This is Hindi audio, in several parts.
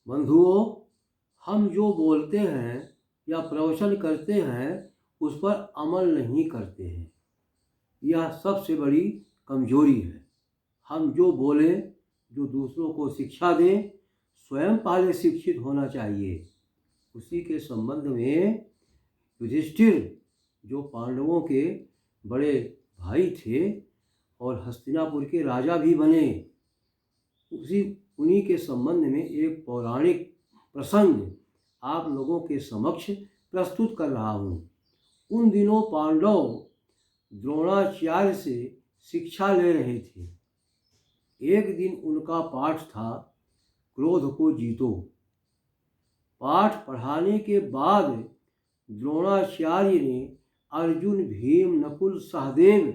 बंधुओं, हम जो बोलते हैं या प्रवचन करते हैं उस पर अमल नहीं करते हैं। यह सबसे बड़ी कमजोरी है। हम जो बोलें, जो दूसरों को शिक्षा दें, स्वयं पहले शिक्षित होना चाहिए। उसी के संबंध में युधिष्ठिर, जो पांडवों के बड़े भाई थे और हस्तिनापुर के राजा भी बने, उन्हीं के संबंध में एक पौराणिक प्रसंग आप लोगों के समक्ष प्रस्तुत कर रहा हूँ। उन दिनों पांडव द्रोणाचार्य से शिक्षा ले रहे थे। एक दिन उनका पाठ था, क्रोध को जीतो। पाठ पढ़ाने के बाद द्रोणाचार्य ने अर्जुन, भीम, नकुल, सहदेव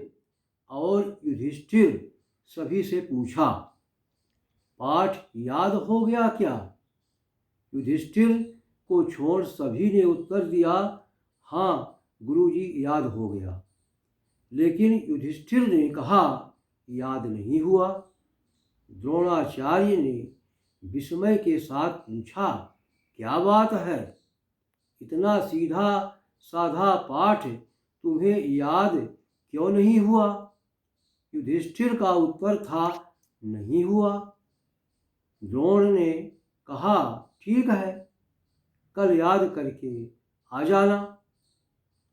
और युधिष्ठिर सभी से पूछा, पाठ याद हो गया क्या? युधिष्ठिर को छोड़ सभी ने उत्तर दिया, हाँ गुरुजी, याद हो गया। लेकिन युधिष्ठिर ने कहा, याद नहीं हुआ। द्रोणाचार्य ने विस्मय के साथ पूछा, क्या बात है? इतना सीधा साधा पाठ तुम्हें याद क्यों नहीं हुआ? युधिष्ठिर का उत्तर था, नहीं हुआ। द्रोण ने कहा, ठीक है, कल याद करके आ जाना।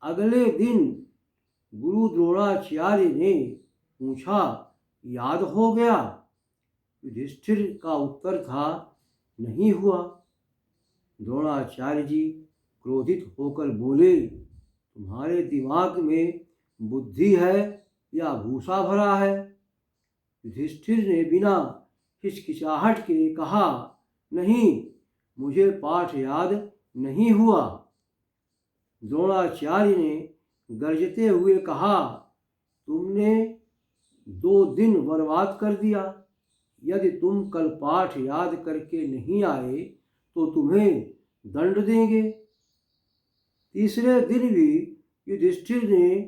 अगले दिन गुरु द्रोणाचार्य ने पूछा, याद हो गया? युधिष्ठिर का उत्तर था, नहीं हुआ। द्रोणाचार्य जी क्रोधित होकर बोले, तुम्हारे दिमाग में बुद्धि है या भूसा भरा है? युधिष्ठिर ने बिना हिचकिचाहट के कहा, नहीं, मुझे पाठ याद नहीं हुआ। द्रोणाचार्य ने गरजते हुए कहा, तुमने 2 दिन बर्बाद कर दिया। यदि तुम कल पाठ याद करके नहीं आए तो तुम्हें दंड देंगे। तीसरे दिन भी युधिष्ठिर ने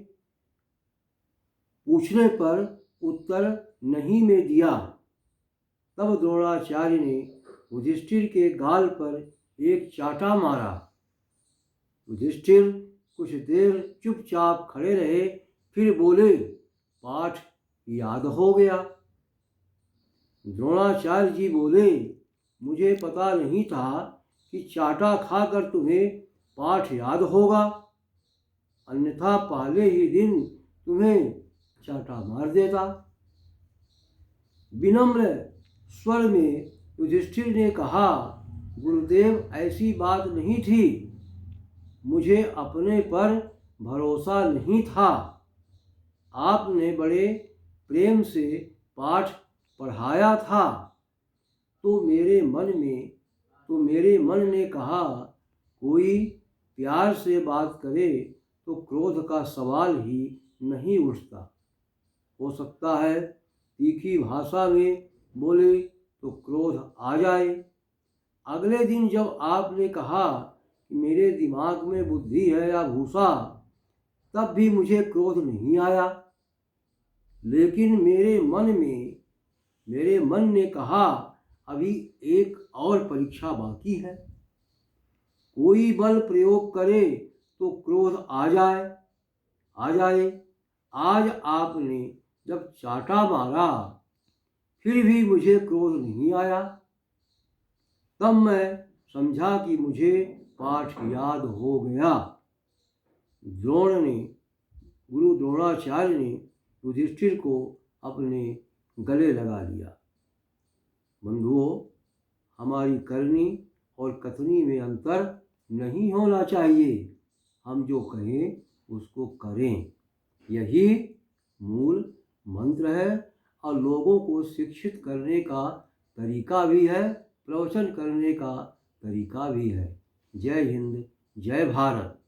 पूछने पर उत्तर नहीं में दिया। तब द्रोणाचार्य ने युधिष्ठिर के गाल पर एक चाटा मारा। युधिष्ठिर कुछ देर चुपचाप खड़े रहे, फिर बोले, पाठ याद हो गया। द्रोणाचार्य जी बोले, मुझे पता नहीं था कि चाटा खाकर तुम्हें पाठ याद होगा, अन्यथा पहले ही दिन तुम्हें चाटा मार देता। विनम्र स्वर में युधिष्ठिर ने कहा, गुरुदेव, ऐसी बात नहीं थी, मुझे अपने पर भरोसा नहीं था। आपने बड़े प्रेम से पाठ पढ़ाया था तो मेरे मन ने कहा, कोई प्यार से बात करे तो क्रोध का सवाल ही नहीं उठता। हो सकता है तीखी भाषा में बोले तो क्रोध आ जाए। अगले दिन जब आपने कहा कि मेरे दिमाग में बुद्धि है या भूसा, तब भी मुझे क्रोध नहीं आया। लेकिन मेरे मन ने कहा, अभी एक और परीक्षा बाकी है। कोई बल प्रयोग करे तो क्रोध आ जाए। आज आपने जब चाटा मारा फिर भी मुझे क्रोध नहीं आया। तब मैं समझा कि मुझे पाठ याद हो गया। गुरु द्रोणाचार्य ने युधिष्ठिर को अपने गले लगा लिया। बंधुओं, हमारी करनी और कथनी में अंतर नहीं होना चाहिए। हम जो कहें उसको करें, यही मूल मंत्र है और लोगों को शिक्षित करने का तरीका भी है, प्रवचन करने का तरीका भी है। जय हिंद, जय भारत।